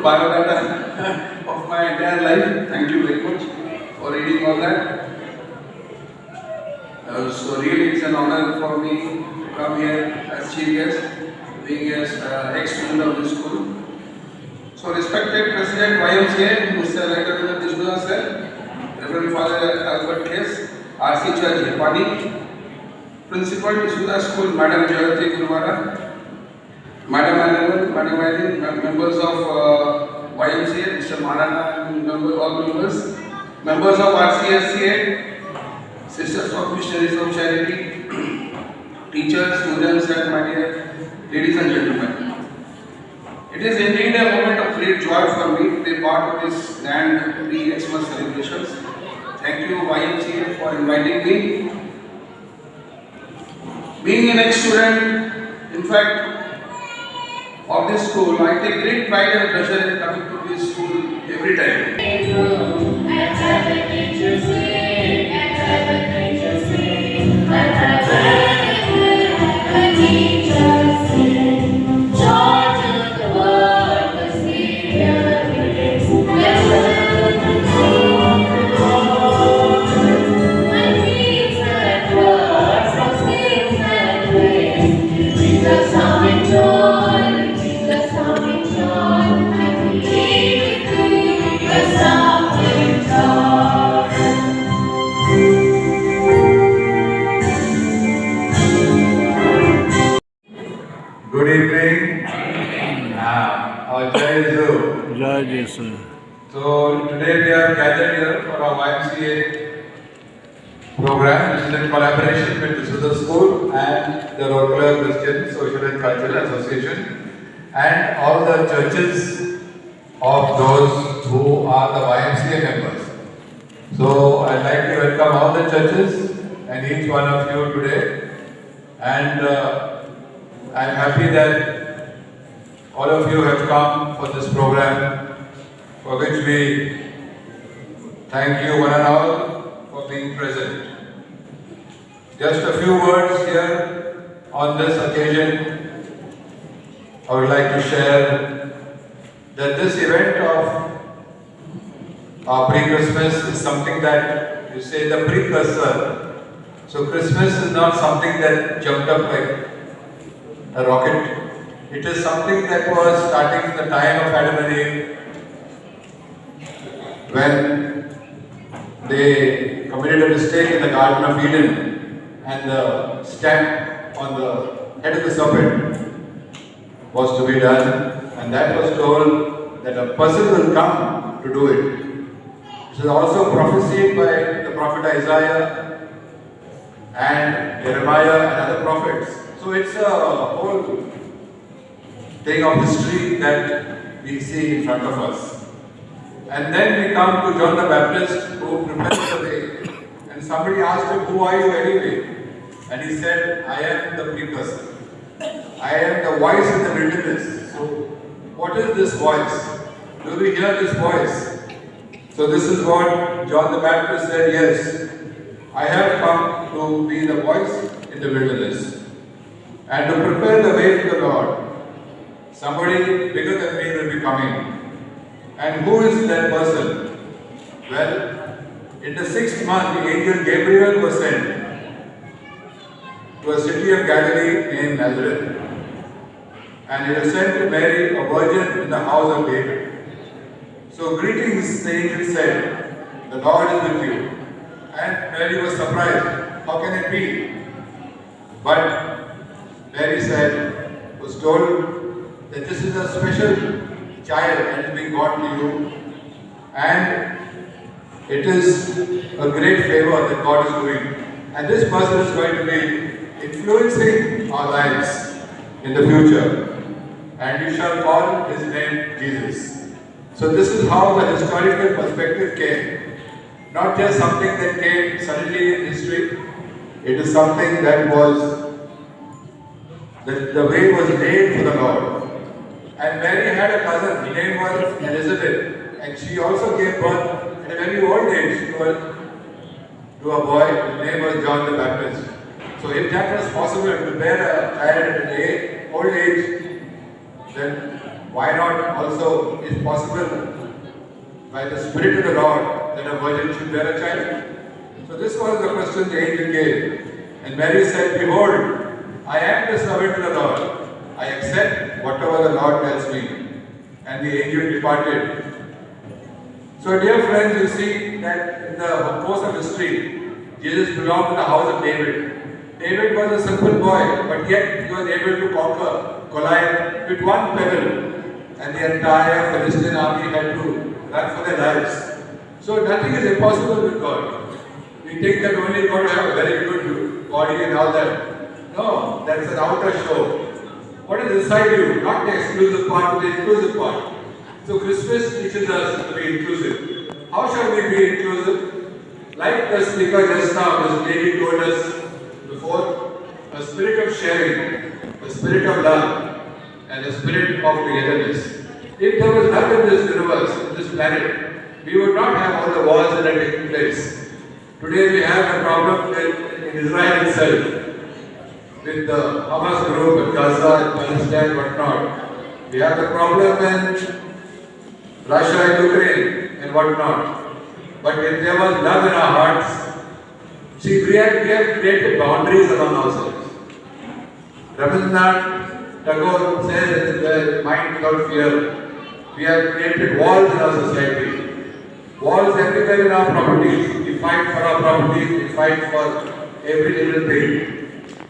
biodata of my entire life. Thank you very much for reading all that. So really it's an honor for me to come here as chief guest, being as ex-student of this school. So respected President YMCA, Mr. Venkataraman Dsouza sir, Reverend Father Albert Case, RC Church Japani, Principal Dsouza School, Madam Jayati Gurwara, Madam Anand, Madam Irene, members of YMCA, Mr. Marana and all members, members of RCSCA, Sisters of Missionaries of Charity, teachers, students and my dear ladies and gentlemen. It is indeed a moment of great joy for me to be part of this grand pre-Xmas celebrations. Thank you YMCA for inviting me. Being an ex-student, in fact, of this school, I take great pride and pleasure in coming to this school every time. Good evening. Jai Dsouza. So today we are gathered here for our YMCA program, which is in collaboration with Dsouza School and the local Christian Social and Cultural Association and all the churches of those who are the YMCA members. So I'd like to welcome all the churches and each one of you today, and I'm happy that all of you have come for this program, for which we thank you one and all for being present. Just a few words here on this occasion. I would like to share that this event of our pre-Christmas is something that you say the precursor. So Christmas is not something that jumped up like a rocket. It is something that was starting from the time of Adam and Eve, when they committed a mistake in the Garden of Eden and the stamp on the head of the serpent was to be done, and that was told that a person will come to do it. It is also prophesied by the prophet Isaiah and Jeremiah and other prophets. So it's a whole thing of history that we see in front of us. And then we come to John the Baptist, who prepares the way. And somebody asked him, "Who are you anyway?" And he said, "I am the precursor. I am the voice in the wilderness." So what is this voice? Do we hear this voice? So this is what John the Baptist said, "Yes, I have come to be the voice in the wilderness and to prepare the way for the Lord. Somebody bigger than me will be coming." And who is that person? Well, in the 6th month, the angel Gabriel was sent to a city of Galilee named Nazareth. And he was sent to Mary, a virgin in the house of David. So greetings, the angel said, "The Lord is with you." And Mary was surprised. How can it be? But Mary was told that this is a special child that is being brought to you, and it is a great favor that God is doing. And this person is going to be influencing our lives in the future. And you shall call his name Jesus. So this is how the historical perspective came. Not just something that came suddenly in history. It is something that the way was laid for the Lord. And Mary had a cousin, her name was Elizabeth, and she also gave birth at a very old age to a boy, his name was John the Baptist. So if that was possible to bear a child at an old age, then why not also, if possible, by the Spirit of the Lord, that a virgin should bear a child? So this was the question the angel gave. And Mary said, behold, I am the servant of the Lord. I accept whatever the Lord tells me. And the angel departed. So dear friends, you see that in the course of history, Jesus belonged to the house of David. David was a simple boy, but yet he was able to conquer Goliath with one pebble. And the entire Philistine army had to run for their lives. So nothing is impossible with God. We think that only God will have a very good body and all that. No, that's an outer show. What is inside you? Not the exclusive part, but the inclusive part. So Christmas teaches us to be inclusive. How shall we be inclusive? Like the speaker just now, this lady told us before, a spirit of sharing, a spirit of love, and a spirit of togetherness. If there was love in this universe, in this planet, we would not have all the wars that are taking place. Today we have a problem in Israel itself, with the Hamas group, with Gaza and Palestine, whatnot. We have the problem in Russia and Ukraine and whatnot. But if there was love in our hearts, see, we have created boundaries among ourselves. Rabindranath Tagore says in the Mind Without Fear, we have created walls in our society. Walls everywhere in our properties. We fight for our properties, we fight for every little thing.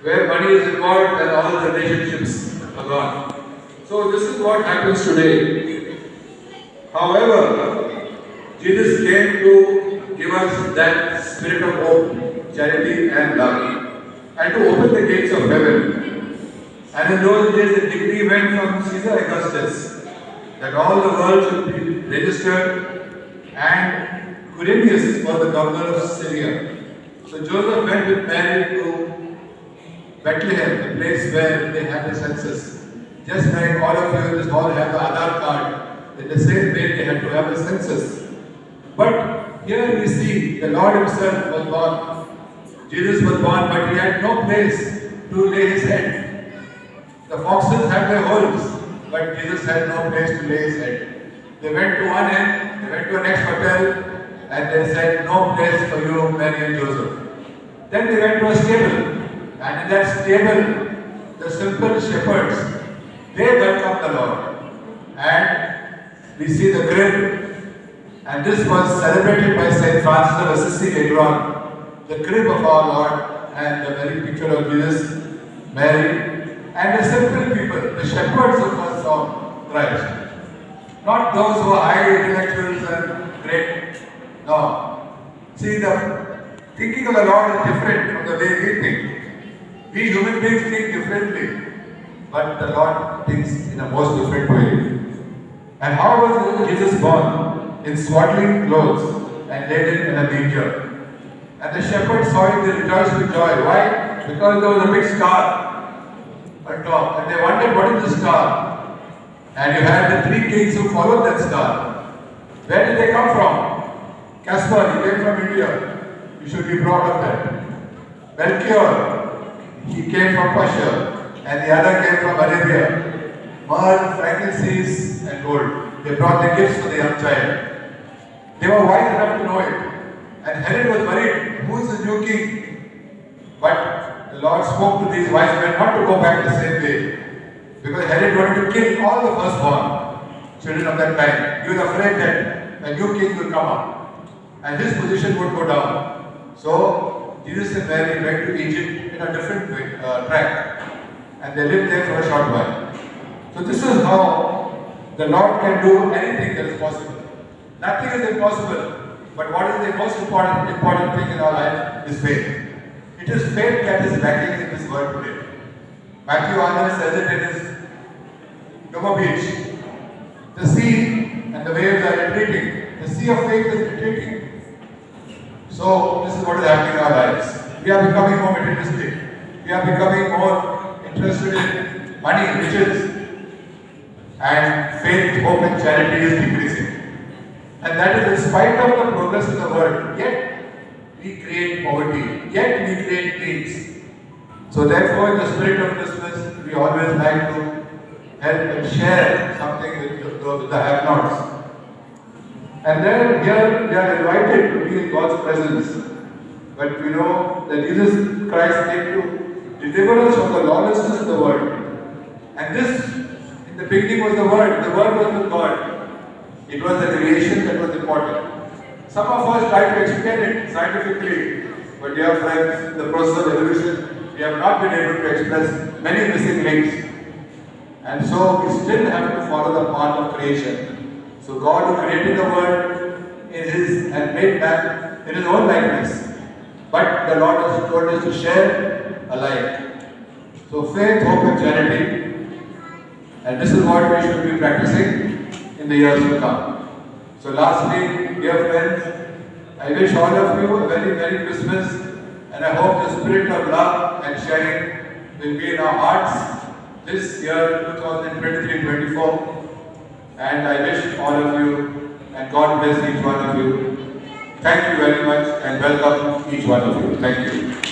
Where money is involved, then all the relationships are gone. So this is what happens today. However, Jesus came to give us that spirit of hope, charity and love, and to open the gates of heaven. And in those days the decree went from Caesar Augustus that all the world should be registered, and Quirinius was the governor of Syria. So Joseph went with Mary to Bethlehem, the place where they had the census. Just like all of you in this hall have the Aadhaar card, in the same way they had to have a census. But here we see the Lord Himself was born. Jesus was born, but He had no place to lay His head. The foxes had their holes, but Jesus had no place to lay His head. They went to one end, they went to the next hotel, and they said, no place for you, Mary and Joseph. Then they went to a stable. And in that stable, the simple shepherds, they welcomed the Lord. And we see the crib. And this was celebrated by St. Francis of Assisi later on. The crib of our Lord and the very picture of Jesus, Mary, and the simple people, the shepherds who first saw Christ. Not those who are high intellectuals and great. No. See, the thinking of the Lord is different from the way we think. We human beings think differently, but the Lord thinks in a most different way. And how was Jesus born? In swaddling clothes and laid in a manger. And the shepherds saw it, they rejoiced with joy. Why? Because there was a big star on top. And they wondered, what is the star? And you had the three kings who followed that star. Where did they come from? Caspar, he came from India. You should be proud of that. Melchior, he came from Persia, and the other came from Arabia. Myrrh, frankincense, and gold. They brought the gifts for the young child. They were wise enough to know it. And Herod was worried, who is the new king? But the Lord spoke to these wise men not to go back the same way. Because Herod wanted to kill all the firstborn children of that time. He was afraid that a new king will come up. And his position would go down. So Jesus and Mary went to Egypt in a different way, track, and they lived there for a short while. So this is how the Lord can do anything that is possible. Nothing is impossible, but what is the most important thing in our life is faith. It is faith that is lacking in this world today. Matthew Arnold says it in his Numa Beach. The sea and the waves are retreating. The sea of faith is retreating. So this is what is happening in our lives. We are becoming more materialistic. We are becoming more interested in money, riches. And faith, hope and charity is decreasing. And that is in spite of the progress in the world. Yet we create poverty. Yet we create needs. So therefore in the spirit of Christmas, we always like to help and share something those the have-nots. And then here they are invited to be in God's presence. But we know that Jesus Christ came to deliver us from the lawlessness of the world. And this, in the beginning was the Word was with God. It was the creation that was important. Some of us try to explain it scientifically, but dear friends, in the process of evolution, we have not been able to express many missing links. And so we still have to follow the path of creation. So God who created the world and made man in his own likeness. But the Lord has told us to share alike. So faith, hope and charity. And this is what we should be practicing in the years to come. So lastly, dear friends, I wish all of you a very Merry Christmas, and I hope the spirit of love and sharing will be in our hearts this year 2023-24. And I wish all of you, and God bless each one of you. Thank you very much and welcome each one of you. Thank you.